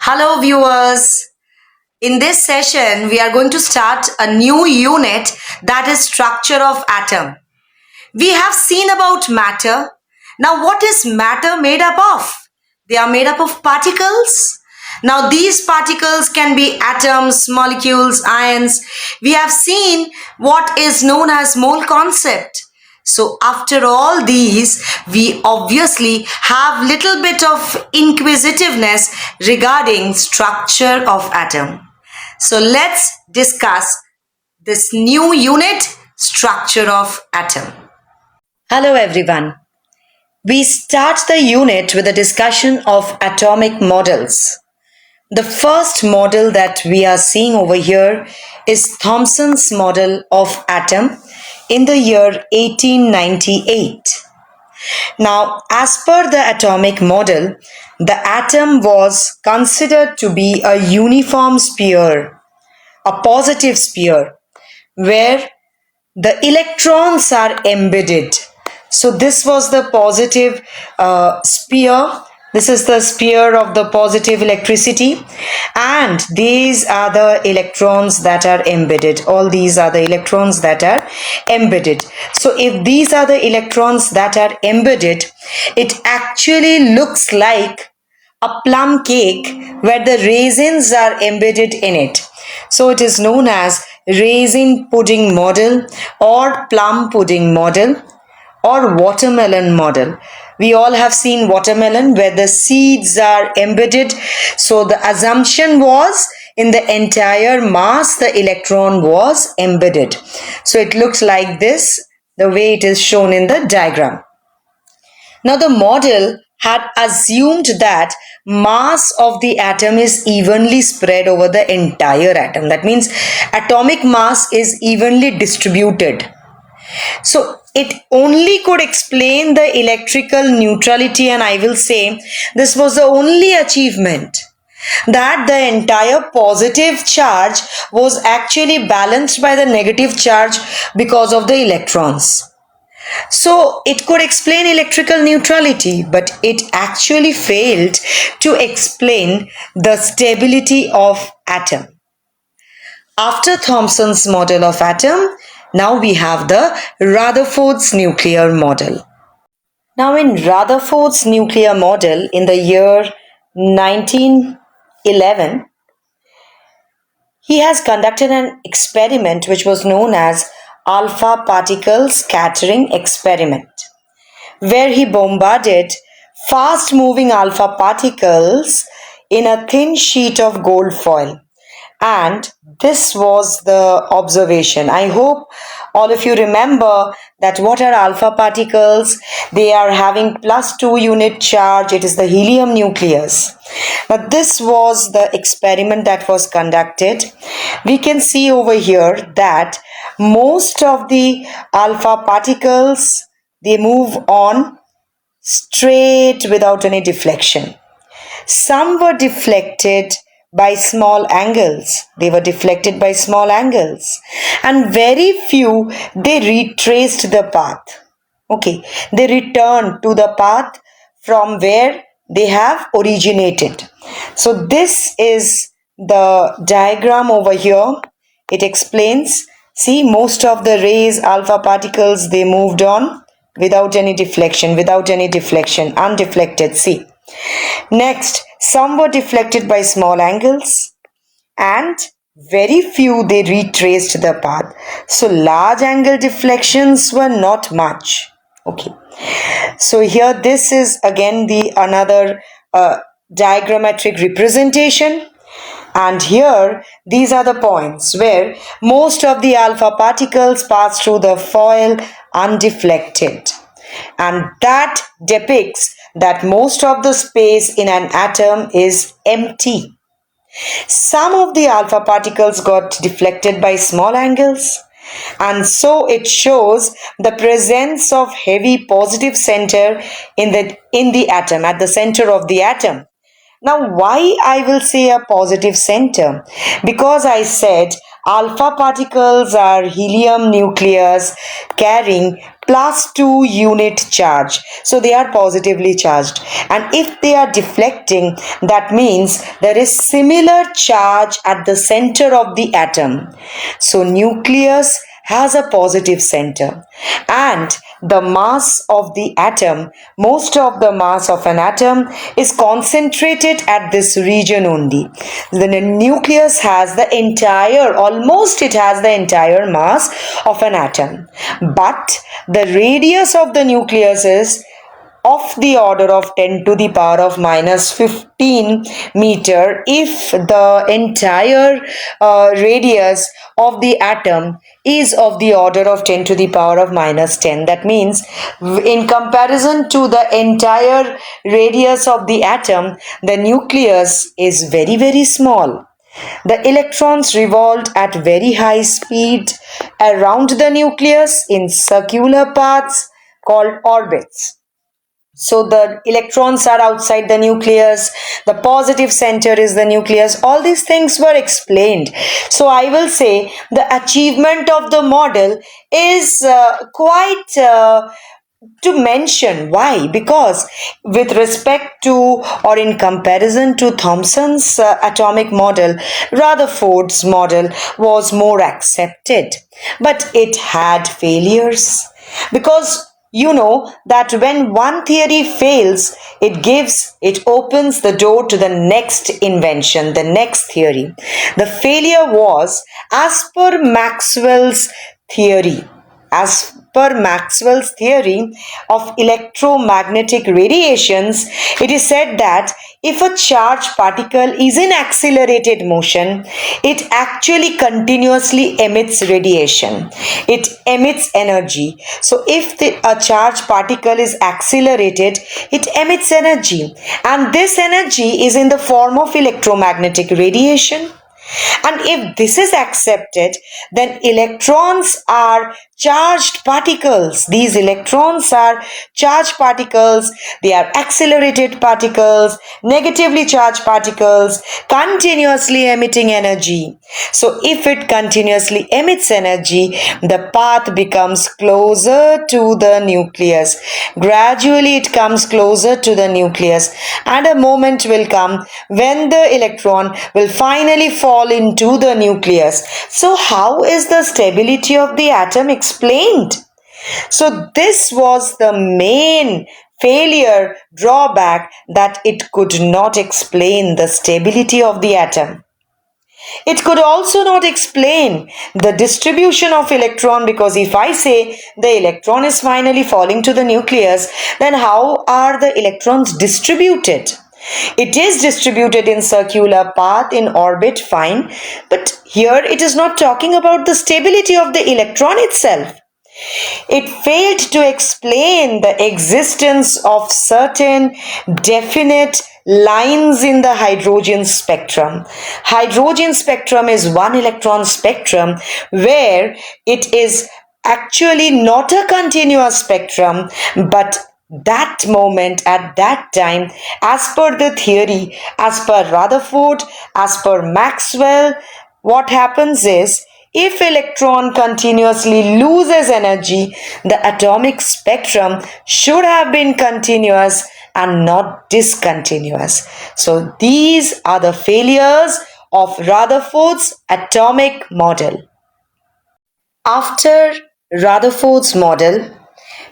Hello viewers. In this session, we are going to start a new unit, that is structure of atom. We have seen about matter. Now what is matter made up of? They are made up of particles. Now these particles can be atoms, molecules, ions. We have seen what is known as mole concept. So after all these, we obviously have little bit of inquisitiveness regarding structure of atom. So let's discuss this new unit, structure of atom. Hello everyone. We start the unit with a discussion of atomic models. The first model that we are seeing over here is Thomson's model of atom in the year 1898. Now, as per the atomic model, the atom was considered to be a uniform sphere, a positive sphere, where the electrons are embedded. So this was the positive sphere. This is the sphere of the positive electricity, and these are the electrons that are embedded. All these are the electrons that are embedded. So if these are the electrons that are embedded, it actually looks like a plum cake where the raisins are embedded in it. So it is known as raisin pudding model or plum pudding model or watermelon model. We all have seen watermelon where the seeds are embedded. So the assumption was in the entire mass the electron was embedded. So it looks like this, the way it is shown in the diagram. Now the model had assumed that mass of the atom is evenly spread over the entire atom. That means atomic mass is evenly distributed. So it only could explain the electrical neutrality, and I will say this was the only achievement, that the entire positive charge was actually balanced by the negative charge because of the electrons. So it could explain electrical neutrality, but it actually failed to explain the stability of atom. After Thomson's model of atom, now we have the Rutherford's nuclear model. Now in Rutherford's nuclear model in the year 1911, he has conducted an experiment which was known as alpha particle scattering experiment, where he bombarded fast moving alpha particles in a thin sheet of gold foil. And this was the observation. I hope all of you remember that what are alpha particles? They are having +2 unit charge. It is the helium nucleus. Now this was the experiment that was conducted. We can see over here that most of the alpha particles, they move on straight without any deflection. Some were deflected by small angles. They were deflected by small angles, and very few, they retraced the path. Okay, they returned to the path from where they have originated. So this is the diagram over here. It explains, see, most of the rays, alpha particles, they moved on without any deflection, undeflected, see. Next, some were deflected by small angles, and very few, they retraced the path. So large angle deflections were not much. Okay. So here this is again the another diagrammatic representation. And here these are the points where most of the alpha particles pass through the foil undeflected. And that depicts that most of the space in an atom is empty. Some of the alpha particles got deflected by small angles, and so it shows the presence of heavy positive center in the atom, at the center of the atom. Now why I will say a positive center? Because I said Alpha particles are helium nucleus carrying +2 unit charge. So they are positively charged. And if they are deflecting, that means there is similar charge at the center of the atom. So nucleus has a positive center, and the mass of the atom, most of the mass of an atom is concentrated at this region only. The nucleus has the entire, almost it has the entire mass of an atom, but the radius of the nucleus is of the order of 10 to the power of minus 15 meter if the entire radius of the atom is of the order of 10 to the power of minus 10. That means in comparison to the entire radius of the atom, the nucleus is very, very small. The electrons revolve at very high speed around the nucleus in circular paths called orbits. So the electrons are outside the nucleus, the positive center is the nucleus. All these things were explained. So I will say the achievement of the model is quite to mention. Why? Because with respect to or in comparison to Thomson's atomic model, Rutherford's model was more accepted, but it had failures. Because you know that when one theory fails, it opens the door to the next invention, the next theory. The failure was as per Maxwell's theory. As per Maxwell's theory of electromagnetic radiations, it is said that if a charged particle is in accelerated motion, it actually continuously emits radiation. It emits energy. So if a charged particle is accelerated, it emits energy. And this energy is in the form of electromagnetic radiation. And if this is accepted, then electrons are charged particles. These electrons are charged particles. They are accelerated particles, negatively charged particles, continuously emitting energy. So if it continuously emits energy, the path becomes closer to the nucleus. Gradually it comes closer to the nucleus, and a moment will come when the electron will finally fall into the nucleus. So how is the stability of the atom explained? So this was the main failure drawback, that it could not explain the stability of the atom. It could also not explain the distribution of electron, because if I say the electron is finally falling to the nucleus, then how are the electrons distributed? It is distributed in circular path in orbit, fine, but here it is not talking about the stability of the electron itself. It failed to explain the existence of certain definite lines in the hydrogen spectrum. Hydrogen spectrum is one electron spectrum where it is actually not a continuous spectrum, but that moment at that time, as per the theory, as per Rutherford, as per Maxwell, what happens is, if electron continuously loses energy, the atomic spectrum should have been continuous and not discontinuous. So these are the failures of Rutherford's atomic model. After Rutherford's model,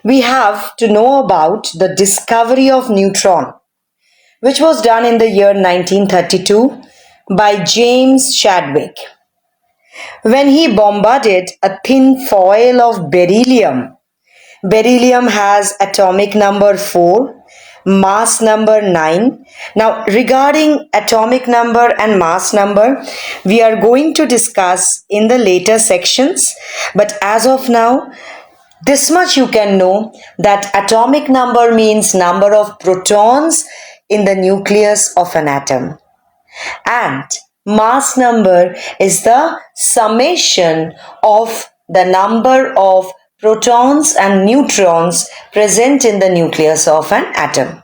we have to know about the discovery of neutron, which was done in the year 1932 by James Chadwick. When he bombarded a thin foil of beryllium. Beryllium has atomic number 4, mass number 9. Now, regarding atomic number and mass number, we are going to discuss in the later sections. But as of now, this much you can know, that atomic number means number of protons in the nucleus of an atom. And mass number is the summation of the number of protons and neutrons present in the nucleus of an atom.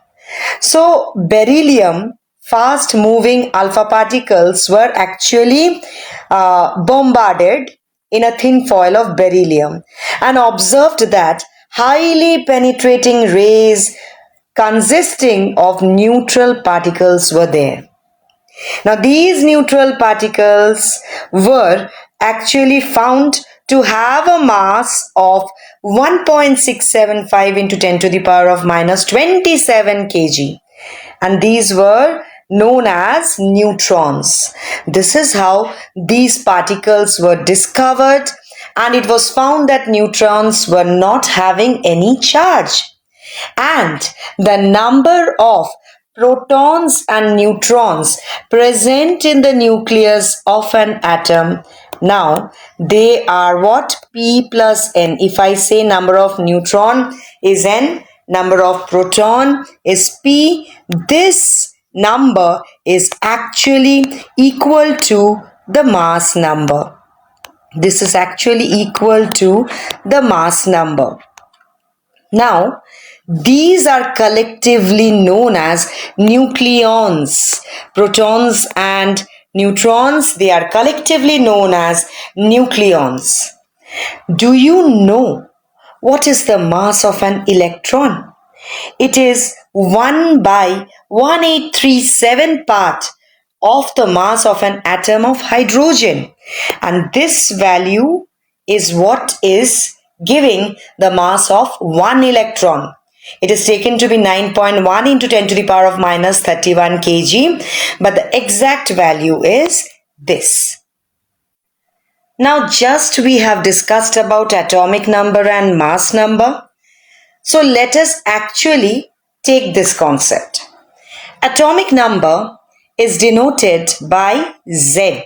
So beryllium fast moving alpha particles were actually bombarded in a thin foil of beryllium and observed that highly penetrating rays consisting of neutral particles were there. Now, these neutral particles were actually found to have a mass of 1.675 into 10 to the power of minus 27 kg. And these were known as neutrons. This is how these particles were discovered, and it was found that neutrons were not having any charge. And the number of protons and neutrons present in the nucleus of an atom, now they are what? P plus N. If I say number of neutron is N, number of proton is P, this number is actually equal to the mass number. This is actually equal to the mass number. Now, these are collectively known as nucleons. Protons and neutrons, they are collectively known as nucleons. Do you know what is the mass of an electron? It is 1 by 1837 part of the mass of an atom of hydrogen. And this value is what is giving the mass of one electron. It is taken to be 9.1 into 10 to the power of minus 31 kg, but the exact value is this. Now, just we have discussed about atomic number and mass number. So let us actually take this concept. Atomic number is denoted by Z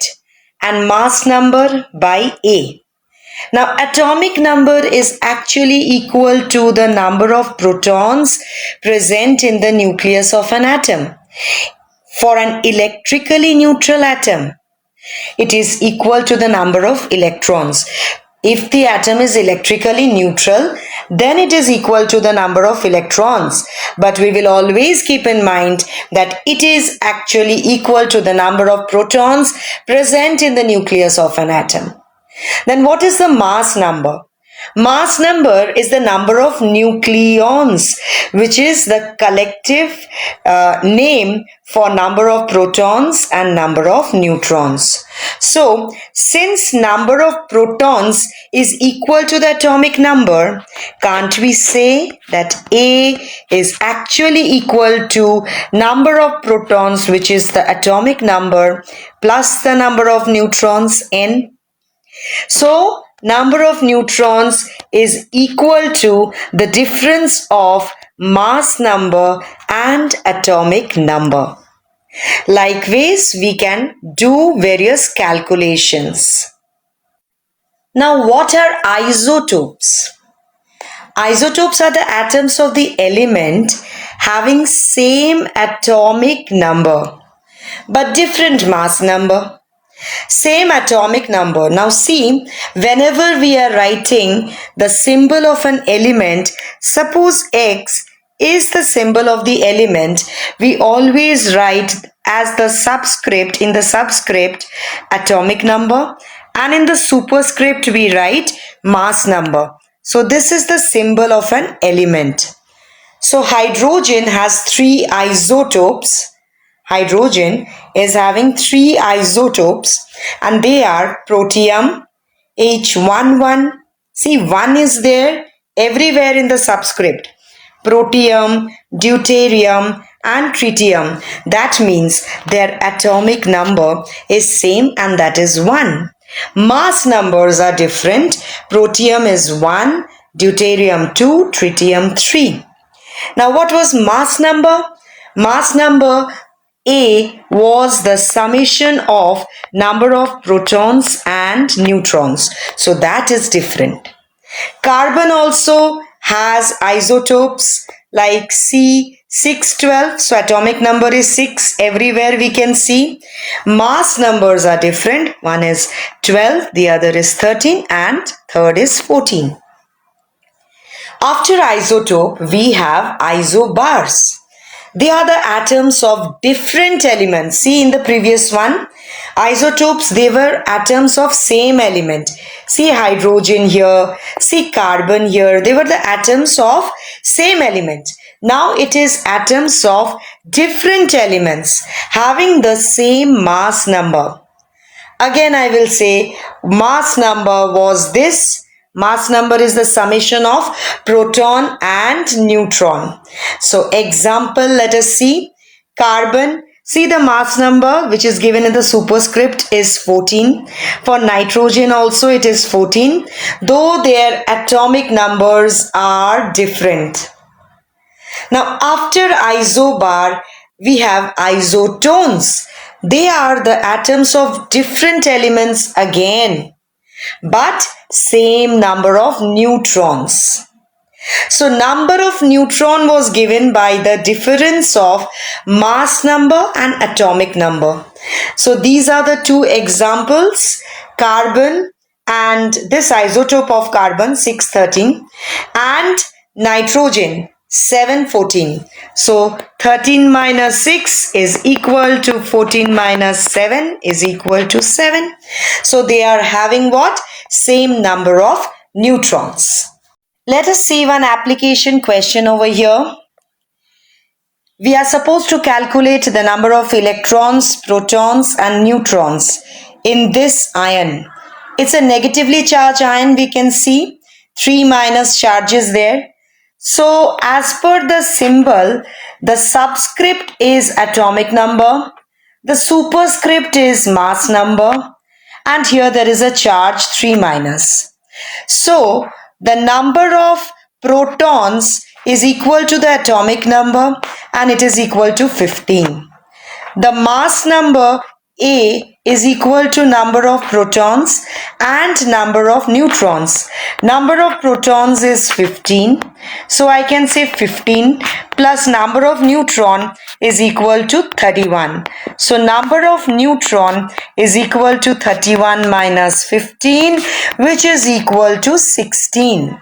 and mass number by A. Now, atomic number is actually equal to the number of protons present in the nucleus of an atom. For an electrically neutral atom, it is equal to the number of electrons. If the atom is electrically neutral, then it is equal to the number of electrons. But we will always keep in mind that it is actually equal to the number of protons present in the nucleus of an atom. Then what is the mass number? Mass number is the number of nucleons, which is the collective name for number of protons and number of neutrons. So, since number of protons is equal to the atomic number, can't we say that A is actually equal to number of protons, which is the atomic number, plus the number of neutrons, N? So, number of neutrons is equal to the difference of mass number and atomic number. Likewise, we can do various calculations. Now, what are isotopes? Isotopes are the atoms of the element having same atomic number but different mass number. Same atomic number. Now see, whenever we are writing the symbol of an element, suppose X is the symbol of the element, we always write as the subscript, in the subscript, atomic number, and in the superscript we write mass number. So this is the symbol of an element. So hydrogen has 3 isotopes. Hydrogen is having 3 isotopes and they are protium, H11. See, 1 is there everywhere in the subscript. Protium, deuterium and tritium. That means their atomic number is same and that is 1. Mass numbers are different. Protium is 1, deuterium 2, tritium 3. Now what was mass number? Mass number A was the summation of number of protons and neutrons. So that is different. Carbon also has isotopes like C612. So atomic number is 6 everywhere we can see. Mass numbers are different. One is 12, the other is 13 and third is 14. After isotope, we have isobars. They are the atoms of different elements. See in the previous one, isotopes, they were atoms of same element. See hydrogen here, see carbon here. They were the atoms of same element. Now it is atoms of different elements having the same mass number. Again I will say mass number was this. Mass number is the summation of proton and neutron. So example, let us see. Carbon, see the mass number which is given in the superscript is 14. For nitrogen also it is 14, though their atomic numbers are different. Now after isobar, we have isotones. They are the atoms of different elements again, but same number of neutrons. So number of neutron was given by the difference of mass number and atomic number. So these are the two examples, carbon and this isotope of carbon 613 and nitrogen 714. So 13 minus 6 is equal to 14 minus 7 is equal to 7. So they are having what? Same number of neutrons. Let us see one application question over here. We are supposed to calculate the number of electrons, protons and neutrons in this ion. It's a negatively charged ion, we can see 3 minus charges there. So as per the symbol, the subscript is atomic number, the superscript is mass number, and here there is a charge 3 minus. So the number of protons is equal to the atomic number and it is equal to 15. The mass number A is equal to number of protons and number of neutrons. Number of protons is 15. So I can say 15 plus number of neutron is equal to 31. So number of neutron is equal to 31 minus 15, which is equal to 16.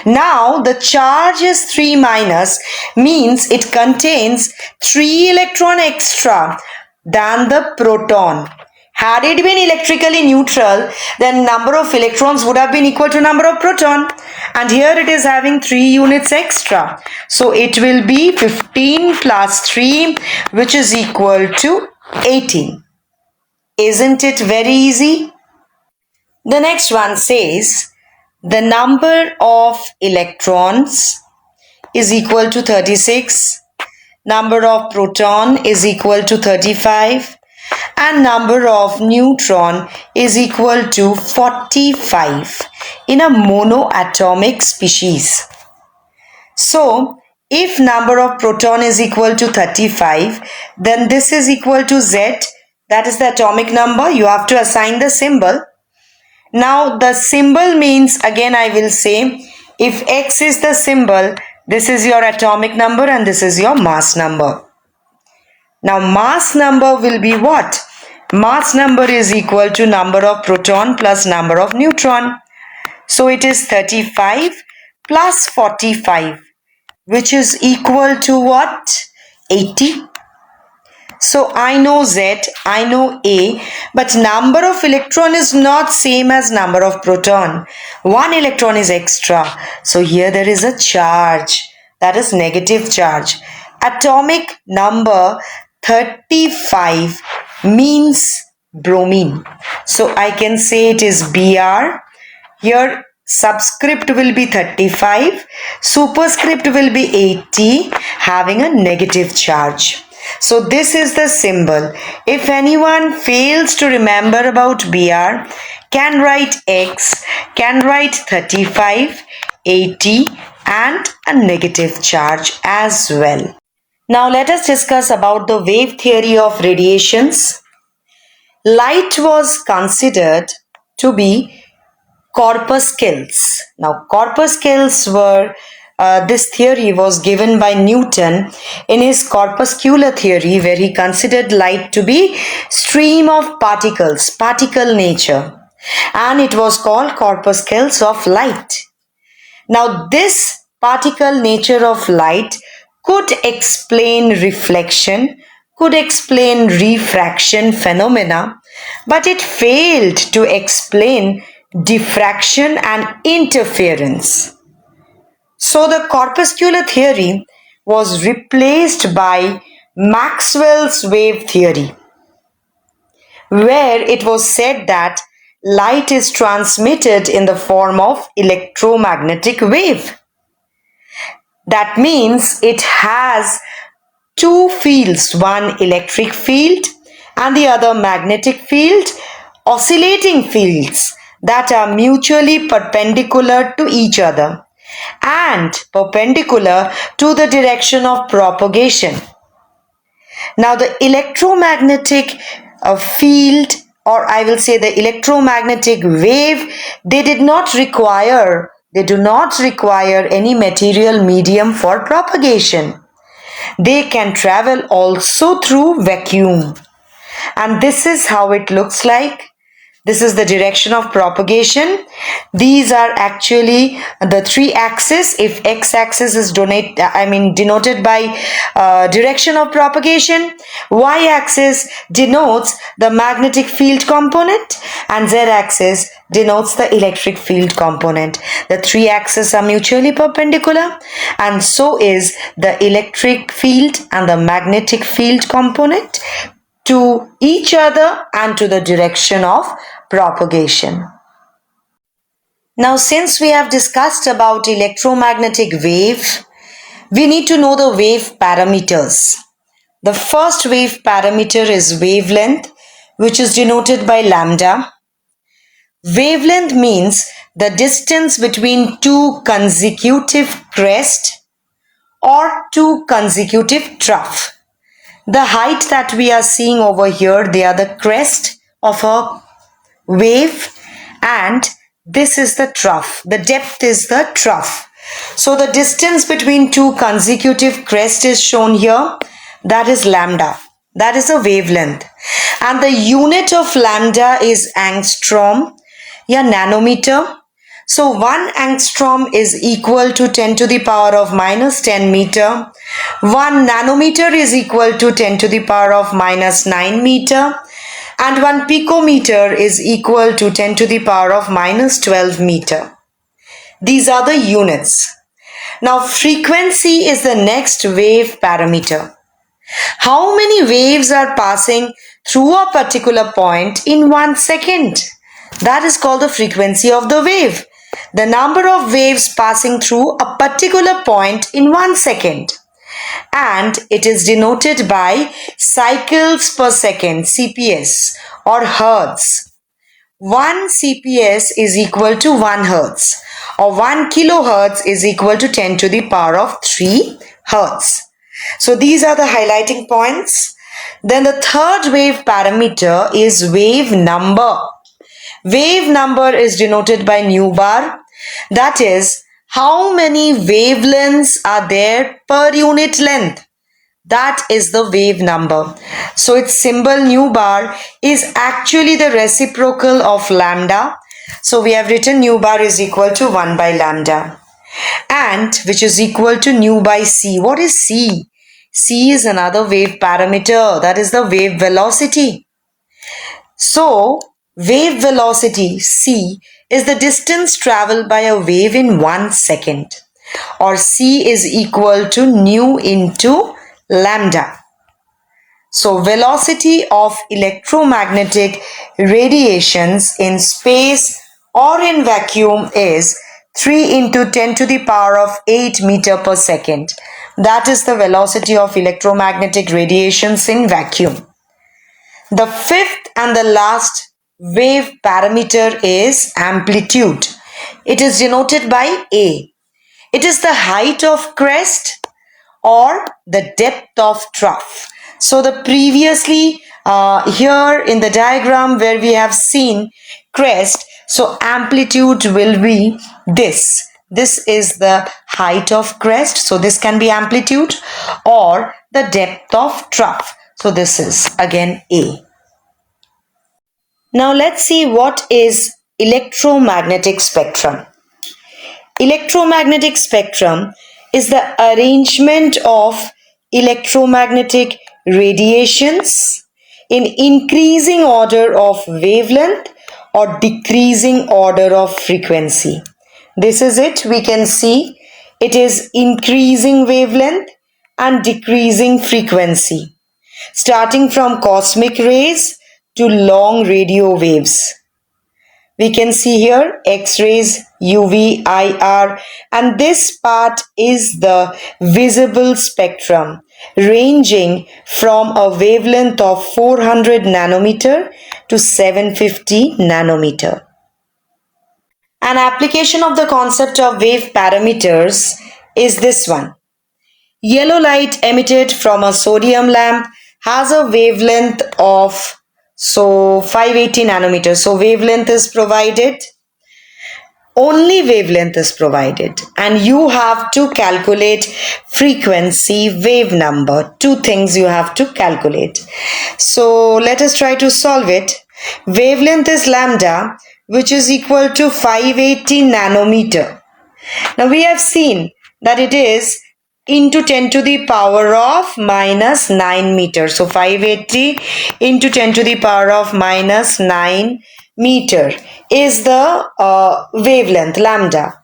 Now the charge is 3 minus, means it contains 3 electron extra than the proton. Had it been electrically neutral, then number of electrons would have been equal to number of proton, and here it is having 3 units extra. So it will be 15 plus 3, which is equal to 18. Isn't it very easy? The next one says the number of electrons is equal to 36, number of proton is equal to 35, and number of neutron is equal to 45 in a monoatomic species. So if number of proton is equal to 35, then this is equal to Z, that is the atomic number. You have to assign the symbol. Now the symbol means, again I will say, if X is the symbol, this is your atomic number and this is your mass number. Now mass number will be what? Mass number is equal to number of proton plus number of neutron. So it is 35 plus 45, which is equal to what? 80. So I know Z, I know A, but number of electron is not same as number of proton. 1 electron is extra. So here there is a charge, that is negative charge. Atomic number 35 means bromine. So I can say it is Br. Here subscript will be 35, superscript will be 80, having a negative charge. So this is the symbol. If anyone fails to remember about Br, can write X, can write 35, 80 and a negative charge as well. Now let us discuss about the wave theory of radiations. Light was considered to be corpuscles. Now corpuscles were this theory was given by Newton in his corpuscular theory, where he considered light to be stream of particles, particle nature, and it was called corpuscles of light. Now this particle nature of light could explain reflection, could explain refraction phenomena, but it failed to explain diffraction and interference. So the corpuscular theory was replaced by Maxwell's wave theory, where it was said that light is transmitted in the form of electromagnetic wave. That means it has two fields, one electric field and the other magnetic field, oscillating fields that are mutually perpendicular to each other and perpendicular to the direction of propagation. Now the electromagnetic field, or I will say the electromagnetic wave, they do not require any material medium for propagation. They can travel also through vacuum. And this is how it looks like. This is the direction of propagation. These are actually the three axes. If x-axis is denoted by direction of propagation, y-axis denotes the magnetic field component, and z-axis denotes the electric field component. The three axes are mutually perpendicular, and so is the electric field and the magnetic field component to each other and to the direction of propagation. Now, since we have discussed about electromagnetic wave, we need to know the wave parameters. The first wave parameter is wavelength, which is denoted by lambda. Wavelength means the distance between two consecutive crests or two consecutive trough. The height that we are seeing over here, they are the crest of a wave, and this is the trough. The depth is the trough. So the distance between two consecutive crests is shown here. That is lambda. That is a wavelength. And the unit of lambda is angstrom, nanometer. So 1 angstrom is equal to 10 to the power of minus 10 meter. 1 nanometer is equal to 10 to the power of minus 9 meter. And 1 picometer is equal to 10 to the power of minus 12 meter. These are the units. Now frequency is the next wave parameter. How many waves are passing through a particular point in 1 second? That is called the frequency of the wave. The number of waves passing through a particular point in 1 second. And it is denoted by cycles per second, CPS, or hertz. 1 CPS is equal to 1 hertz, or 1 kilohertz is equal to 10 to the power of 3 hertz. So these are the highlighting points. Then the third wave parameter is wave number. Wave number is denoted by nu bar. That is, how many wavelengths are there per unit length. That is the wave number. So its symbol nu bar is actually the reciprocal of lambda. So we have written nu bar is equal to 1 by lambda, and which is equal to nu by c. What is c? C is another wave parameter. That is the wave velocity. So wave velocity c is the distance traveled by a wave in 1 second, or c is equal to nu into lambda. So velocity of electromagnetic radiations in space or in vacuum is 3 into 10 to the power of 8 meter per second. That is the velocity of electromagnetic radiations in vacuum. The fifth and the last wave parameter is amplitude. It is denoted by A. It is the height of crest or the depth of trough. So the previously here in the diagram where we have seen crest, so amplitude will be this. This is the height of crest, so this can be amplitude, or the depth of trough. So this is again A. Now let's see what is electromagnetic spectrum. Electromagnetic spectrum is the arrangement of electromagnetic radiations in increasing order of wavelength or decreasing order of frequency. This is it. We can see it is increasing wavelength and decreasing frequency, starting from cosmic rays to long radio waves. We can see here X-rays, UV, IR, and this part is the visible spectrum, ranging from a wavelength of 400 nanometer to 750 nanometer. An application of the concept of wave parameters is this one. Yellow light emitted from a sodium lamp has a wavelength of 580 nanometers. So wavelength is provided. Only wavelength is provided, and you have to calculate frequency, wave number. Two things you have to calculate. So let us try to solve it. Wavelength is lambda, which is equal to 580 nanometer. Now we have seen that it is into 10 to the power of minus 9 meter. So 580 into 10 to the power of minus 9 meter is the wavelength lambda.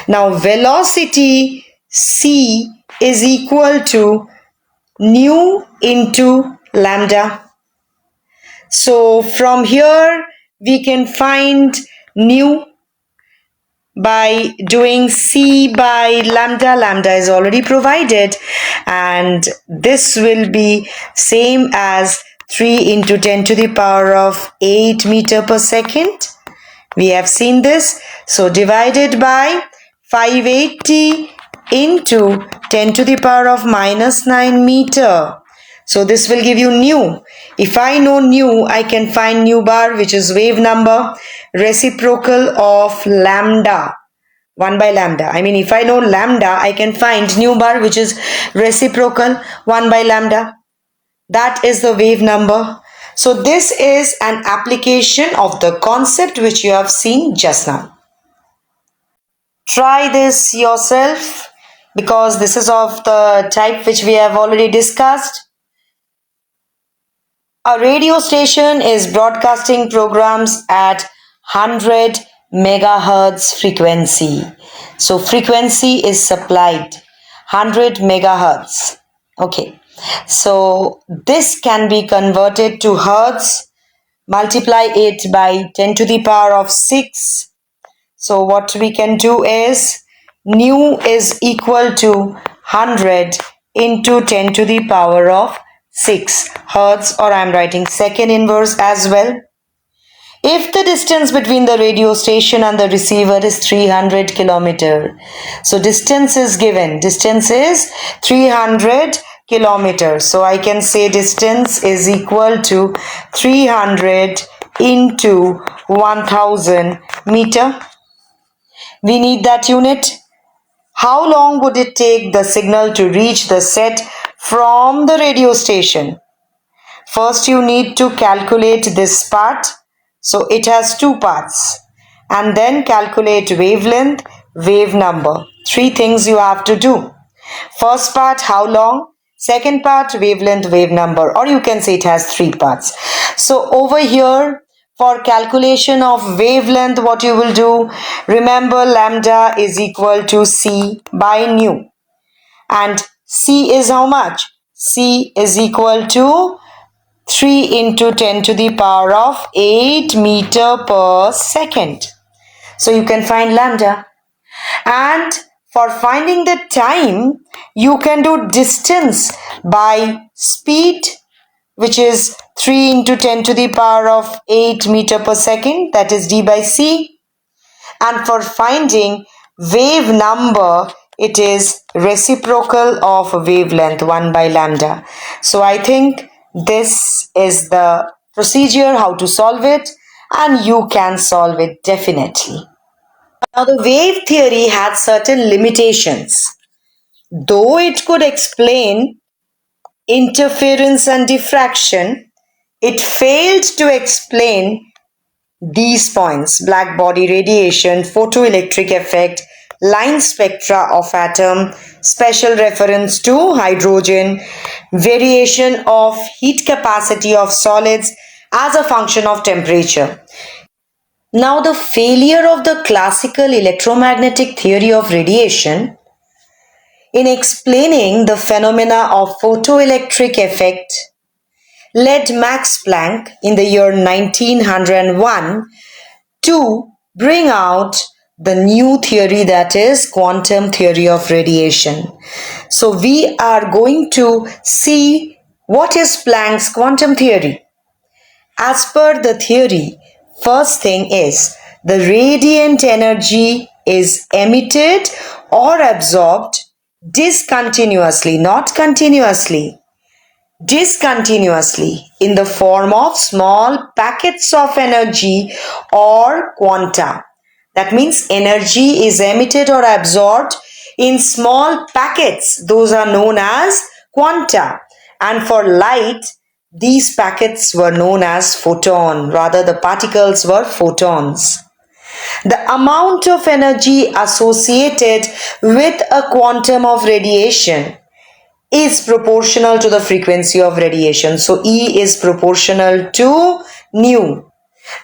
Now velocity c is equal to nu into lambda. So from here we can find nu by doing c by lambda. Lambda is already provided, and this will be same as 3 into 10 to the power of 8 meter per second. We have seen this. So divided by 580 into 10 to the power of minus 9 meter. So this will give you nu. If I know nu, I can find nu bar, which is wave number, reciprocal of lambda, 1 by lambda. I mean, if I know lambda, I can find nu bar, which is reciprocal 1 by lambda. That is the wave number. So this is an application of the concept which you have seen just now. Try this yourself, because this is of the type which we have already discussed. A radio station is broadcasting programs at 100 megahertz frequency. So frequency is supplied 100 megahertz. Okay. So this can be converted to hertz. Multiply it by 10 to the power of 6. So what we can do is nu is equal to 100 into 10 to the power of 6 hertz, or I am writing second inverse as well. If the distance between the radio station and the receiver is 300 kilometer, so distance is given. Distance is 300 kilometers. So I can say distance is equal to 300 into 1000 meter. We need that unit. How long would it take the signal to reach the set from the radio station? First you need to calculate this part. So it has two parts. And then calculate wavelength, wave number. Three things you have to do. First part, how long? Second part, wavelength, wave number. Or you can say it has three parts. So over here, for calculation of wavelength, what you will do, remember lambda is equal to c by nu. And c is how much? C is equal to 3 into 10 to the power of 8 meter per second. So you can find lambda. And for finding the time, you can do distance by speed, which is 3 into 10 to the power of 8 meter per second, that is d by c. And for finding wave number, it is reciprocal of wavelength, 1 by lambda. So I think this is the procedure how to solve it, and you can solve it definitely. Now the wave theory had certain limitations. Though it could explain interference and diffraction, it failed to explain these points: black body radiation, photoelectric effect, line spectra of atom, special reference to hydrogen, variation of heat capacity of solids as a function of temperature. Now, the failure of the classical electromagnetic theory of radiation in explaining the phenomena of photoelectric effect led Max Planck in the year 1901 to bring out the new theory, that is quantum theory of radiation. So we are going to see what is Planck's quantum theory. As per the theory, first thing is the radiant energy is emitted or absorbed discontinuously, not continuously, discontinuously in the form of small packets of energy or quanta. That means energy is emitted or absorbed in small packets. Those are known as quanta. And for light, these packets were known as photon. Rather, the particles were photons. The amount of energy associated with a quantum of radiation is proportional to the frequency of radiation. So E is proportional to nu,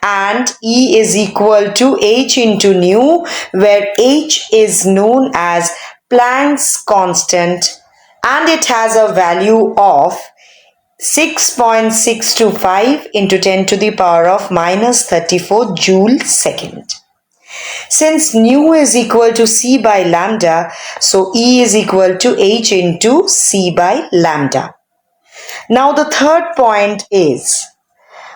and E is equal to h into nu, where h is known as Planck's constant and it has a value of 6.625 into 10 to the power of minus 34 joule second. Since nu is equal to c by lambda, so E is equal to h into c by lambda. Now the third point is,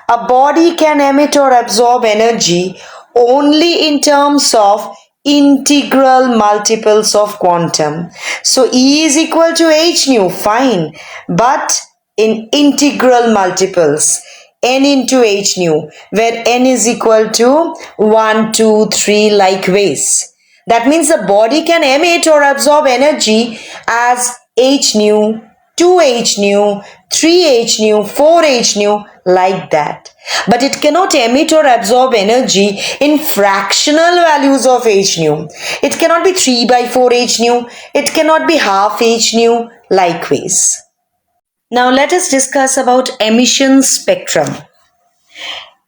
a body can emit or absorb energy only in terms of integral multiples of quantum. So E is equal to h nu, fine, but in integral multiples, n into h nu, where n is equal to 1, 2, 3 like ways. That means the body can emit or absorb energy as h nu, 2h nu, 3h nu, 4h nu, like that. But it cannot emit or absorb energy in fractional values of h nu. It cannot be 3 by 4h nu. It cannot be half h nu, likewise. Now let us discuss about emission spectrum.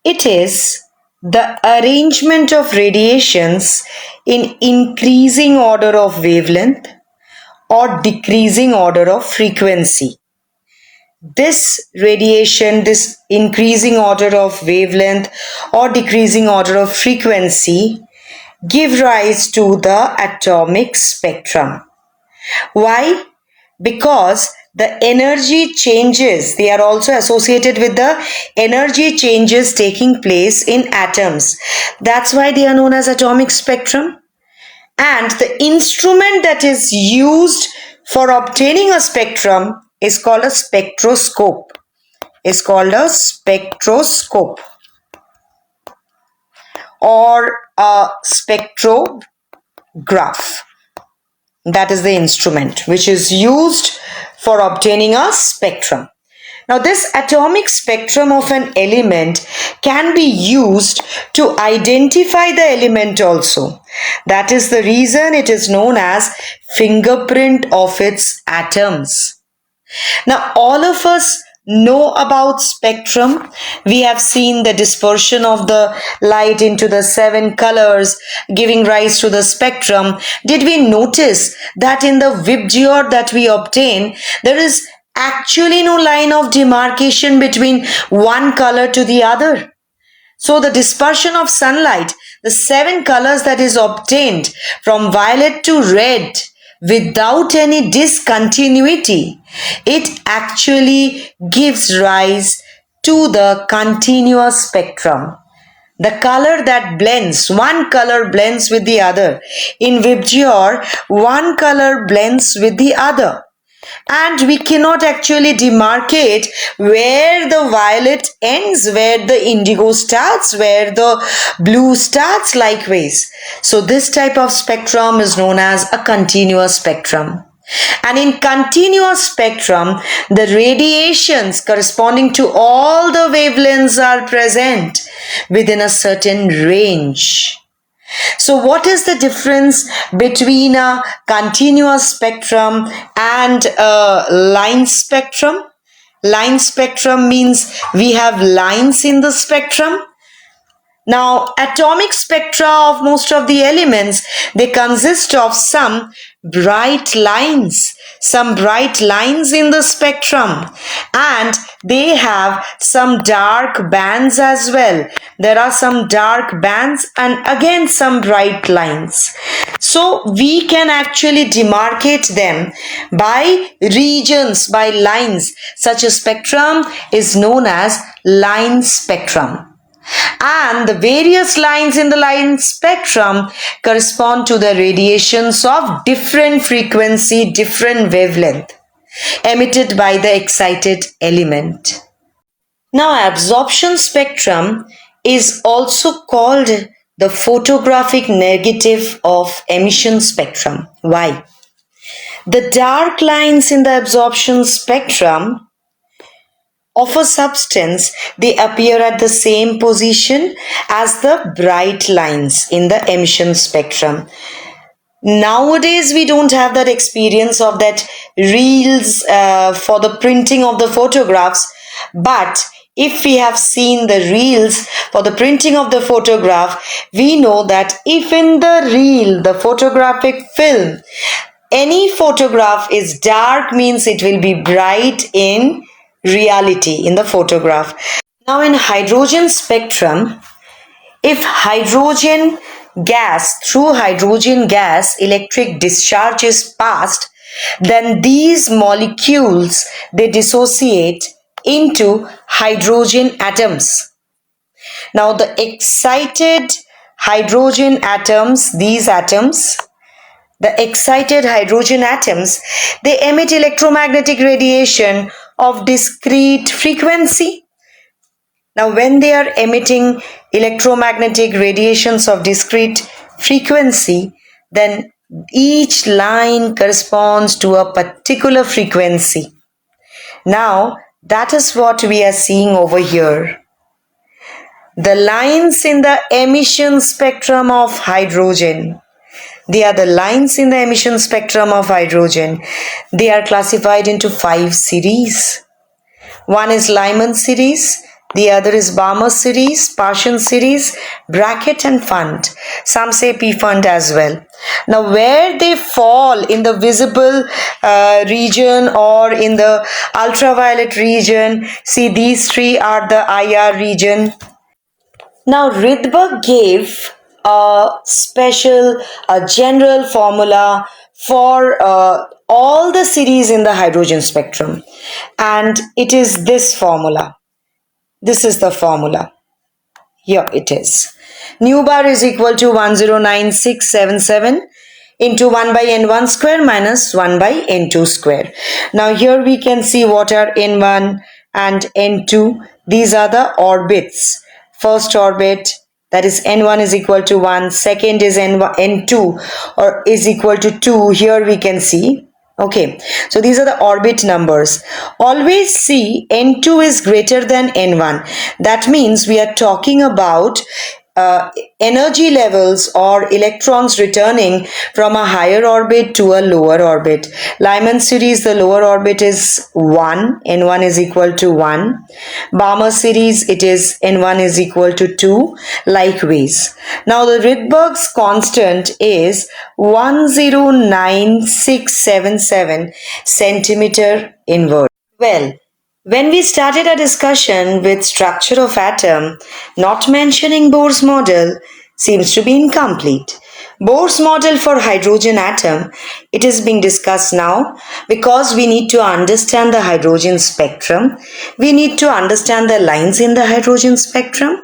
It is the arrangement of radiations in increasing order of wavelength or decreasing order of frequency. This radiation, this increasing order of wavelength or decreasing order of frequency give rise to the atomic spectrum. Why? Because the energy changes, they are also associated with the energy changes taking place in atoms. That's why they are known as atomic spectrum. And the instrument that is used for obtaining a spectrum is called a spectroscope. It's called a spectroscope or a spectrograph. That is the instrument which is used for obtaining a spectrum. Now, this atomic spectrum of an element can be used to identify the element also. That is the reason it is known as fingerprint of its atoms. Now, all of us know about spectrum. We have seen the dispersion of the light into the 7 colors giving rise to the spectrum. Did we notice that in the VIBGYOR that we obtain, there is actually no line of demarcation between one color to the other? So the dispersion of sunlight, the 7 colors that is obtained from violet to red without any discontinuity, it actually gives rise to the continuous spectrum. The color that blends, one color blends with the other. In VIBGYOR, one color blends with the other. And we cannot actually demarcate where the violet ends, where the indigo starts, where the blue starts, likewise. So this type of spectrum is known as a continuous spectrum. And in continuous spectrum, the radiations corresponding to all the wavelengths are present within a certain range. So what is the difference between a continuous spectrum and a line spectrum? Line spectrum means we have lines in the spectrum. Now, atomic spectra of most of the elements, they consist of some bright lines in the spectrum, and they have some dark bands as well. There are some dark bands and again some bright lines. So we can actually demarcate them by regions, by lines. Such a spectrum is known as line spectrum. And the various lines in the line spectrum correspond to the radiations of different frequency, different wavelength emitted by the excited element. Now, absorption spectrum is also called the photographic negative of emission spectrum. Why? The dark lines in the absorption spectrum of a substance, they appear at the same position as the bright lines in the emission spectrum. Nowadays, we don't have that experience of that reels for the printing of the photographs, but if we have seen the reels for the printing of the photograph, we know that if in the reel, the photographic film, any photograph is dark, means it will be bright in reality in the photograph. Now in hydrogen spectrum, if hydrogen gas, through hydrogen gas, electric discharge is passed, then these molecules, they dissociate into hydrogen atoms. Now the excited hydrogen atoms, these atoms, the excited hydrogen atoms, they emit electromagnetic radiation of discrete frequency. Now, when they are emitting electromagnetic radiations of discrete frequency, then each line corresponds to a particular frequency. Now, that is what we are seeing over here. The lines in the emission spectrum of hydrogen, they are the lines in the emission spectrum of hydrogen. They are classified into 5 series. One is Lyman series, the other is Balmer series, Parsons series, Brackett and Fund. Some say P-Fund as well. Now where they fall in the visible region or in the ultraviolet region, see these 3 are the IR region. Now Rydberg gave a special, a general formula for all the series in the hydrogen spectrum, and it is this formula. This is the formula. Here it is. Nu bar is equal to 109677 into 1 by n1 square minus 1 by n2 square. Now here we can see what are n1 and n2. These are the orbits. First orbit, that is n1 is equal to 1, second is n2 or is equal to 2. Here we can see, okay, so these are the orbit numbers. Always see n2 is greater than n1. That means we are talking about energy levels or electrons returning from a higher orbit to a lower orbit. Lyman series, the lower orbit is 1, n1 is equal to 1. Balmer series, it is n1 is equal to 2, likewise. Now the Rydberg's constant is 109677 centimeter inverse. Well, when we started our discussion with structure of atom, not mentioning Bohr's model seems to be incomplete. Bohr's model for hydrogen atom, it is being discussed now because we need to understand the hydrogen spectrum. We need to understand the lines in the hydrogen spectrum.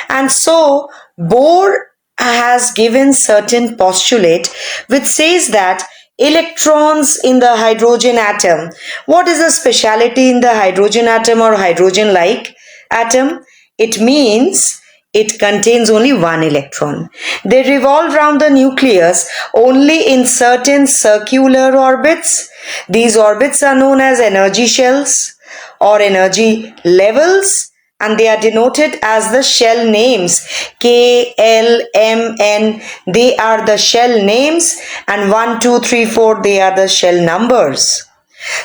And so Bohr has given certain postulate which says that electrons in the hydrogen atom. What is the speciality in the hydrogen atom or hydrogen-like atom? It means it contains only one electron. They revolve around the nucleus only in certain circular orbits. These orbits are known as energy shells or energy levels. and they are denoted as the shell names K, L, M, N. They are the shell names, and 1, 2, 3, 4, they are the shell numbers.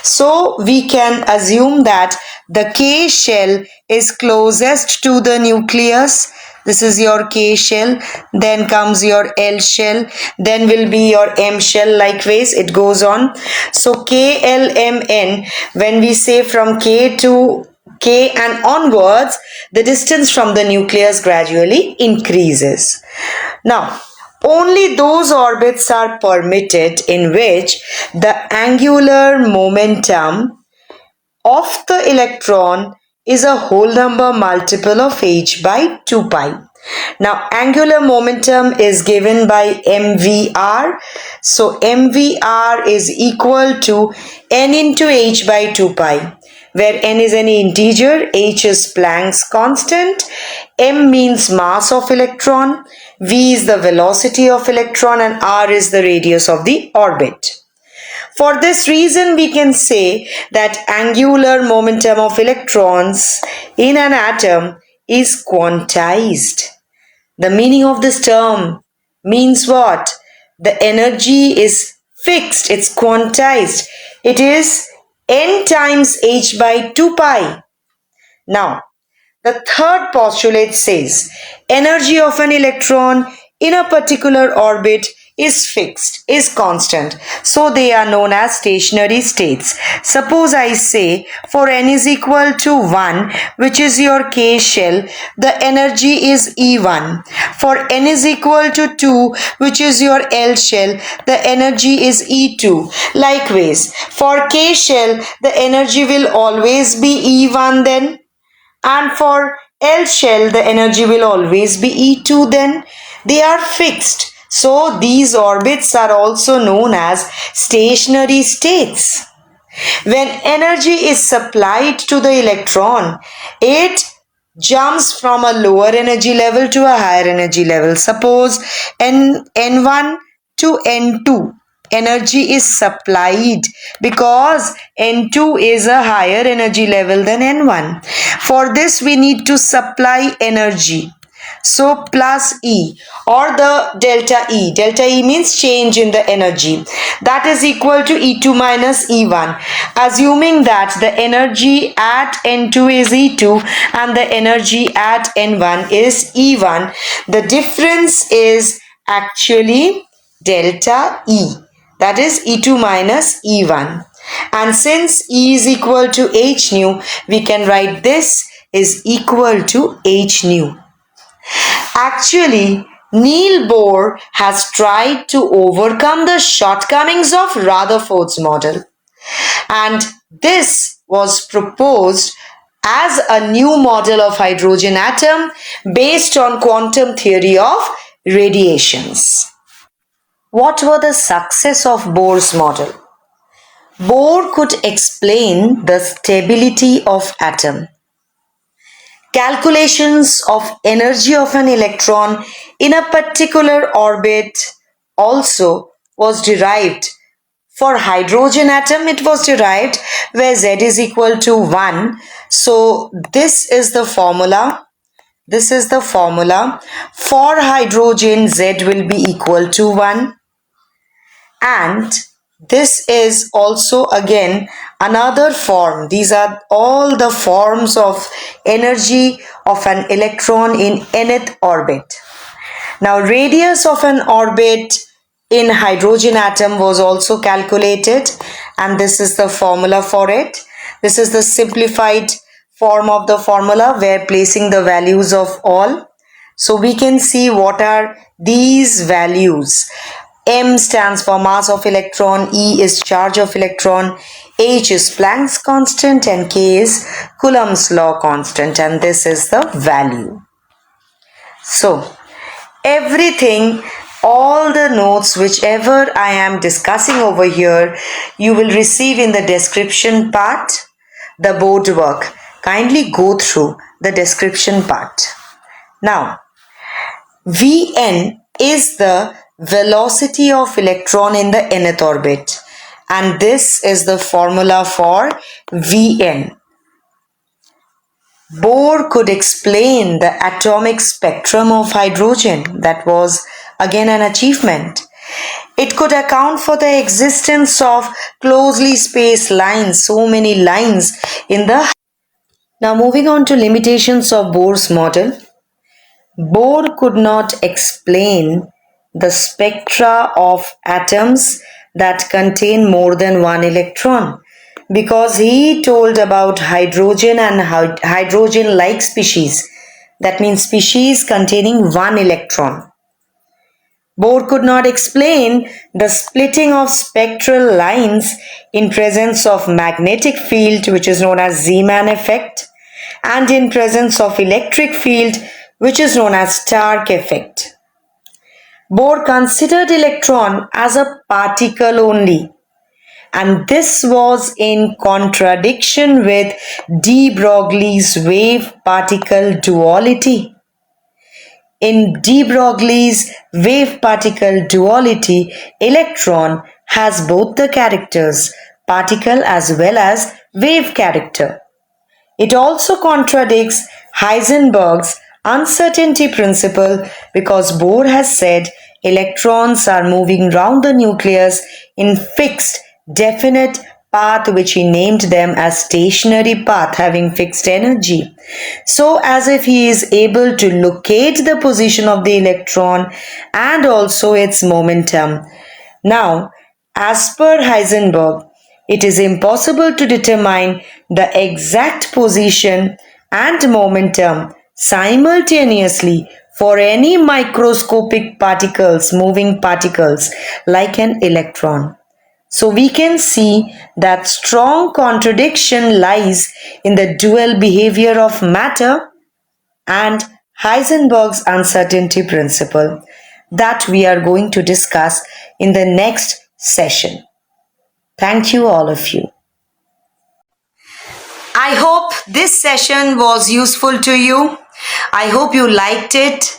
So we can assume that the K shell is closest to the nucleus. This is your K shell, then comes your L shell, then will be your M shell. Likewise, it goes on. So K, L, M, N, when we say from K to K and onwards, the distance from the nucleus gradually increases. Now, only those orbits are permitted in which the angular momentum of the electron is a whole number multiple of h by 2 pi. Now, angular momentum is given by mvr. So, mvr is equal to n into h by 2 pi, where n is any integer, h is Planck's constant, m means mass of electron, v is the velocity of electron, and r is the radius of the orbit. For this reason, we can say that angular momentum of electrons in an atom is quantized. The meaning of this term means what? The energy is fixed, it's quantized. It is n times h by 2 pi. Now, the third postulate says energy of an electron in a particular orbit is fixed, is constant. So they are known as stationary states. Suppose I say for n is equal to 1, which is your K shell, the energy is E1. For n is equal to 2, which is your L shell, the energy is E2. Likewise, for K shell, the energy will always be E1 then. And for L shell, the energy will always be E2 then. They are fixed. So these orbits are also known as stationary states. When energy is supplied to the electron, it jumps from a lower energy level to a higher energy level. Suppose N1 to N2. Energy is supplied because N2 is a higher energy level than N1. For this, we need to supply energy. So plus E or the delta E. Delta E means change in the energy. That is equal to E2 minus E1. Assuming that the energy at N2 is E2 and the energy at N1 is E1, the difference is actually delta E. That is E2 minus E1. And since E is equal to h nu, we can write this is equal to h nu. Actually, Niels Bohr has tried to overcome the shortcomings of Rutherford's model. And this was proposed as a new model of hydrogen atom based on quantum theory of radiations. What were the success of Bohr's model? Bohr could explain the stability of atom. Calculations of energy of an electron in a particular orbit also was derived. For hydrogen atom, it was derived where Z is equal to 1. So this is the formula. This is the formula. For hydrogen, Z will be equal to 1. And this is also again another form. These are all the forms of energy of an electron in nth orbit. Now, radius of an orbit in hydrogen atom was also calculated, and this is the formula for it. This is the simplified form of the formula where placing the values of all. So we can see what are these values. M stands for mass of electron, E is charge of electron, H is Planck's constant, and K is Coulomb's law constant, and this is the value. So, everything, all the notes whichever I am discussing over here, you will receive in the description part, the board work. Kindly go through the description part. Now, Vn is the velocity of electron in the nth orbit, and this is the formula for Vn. Bohr could explain the atomic spectrum of hydrogen. That was again an achievement. It could account for the existence of closely spaced lines, so many lines in the. Now, moving on to limitations of Bohr's model. Bohr could not explain the spectra of atoms that contain more than one electron because he told about hydrogen and hydrogen-like species. That means species containing one electron. Bohr could not explain the splitting of spectral lines in presence of magnetic field, which is known as Zeeman effect, and in presence of electric field, which is known as Stark effect. Bohr considered electron as a particle only, and this was in contradiction with de Broglie's wave-particle duality. In de Broglie's wave-particle duality, electron has both the characters, particle as well as wave character. It also contradicts Heisenberg's uncertainty principle because Bohr has said electrons are moving round the nucleus in fixed, definite path, which he named them as stationary path having fixed energy. So as if he is able to locate the position of the electron and also its momentum. Now, as per Heisenberg, it is impossible to determine the exact position and momentum simultaneously for any microscopic particles, moving particles like an electron. So we can see that strong contradiction lies in the dual behavior of matter and Heisenberg's uncertainty principle that we are going to discuss in the next session. Thank you, all of you. I hope this session was useful to you. I hope you liked it.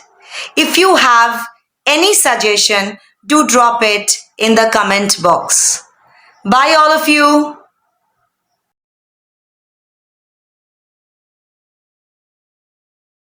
If you have any suggestion, do drop it in the comment box. Bye all of you.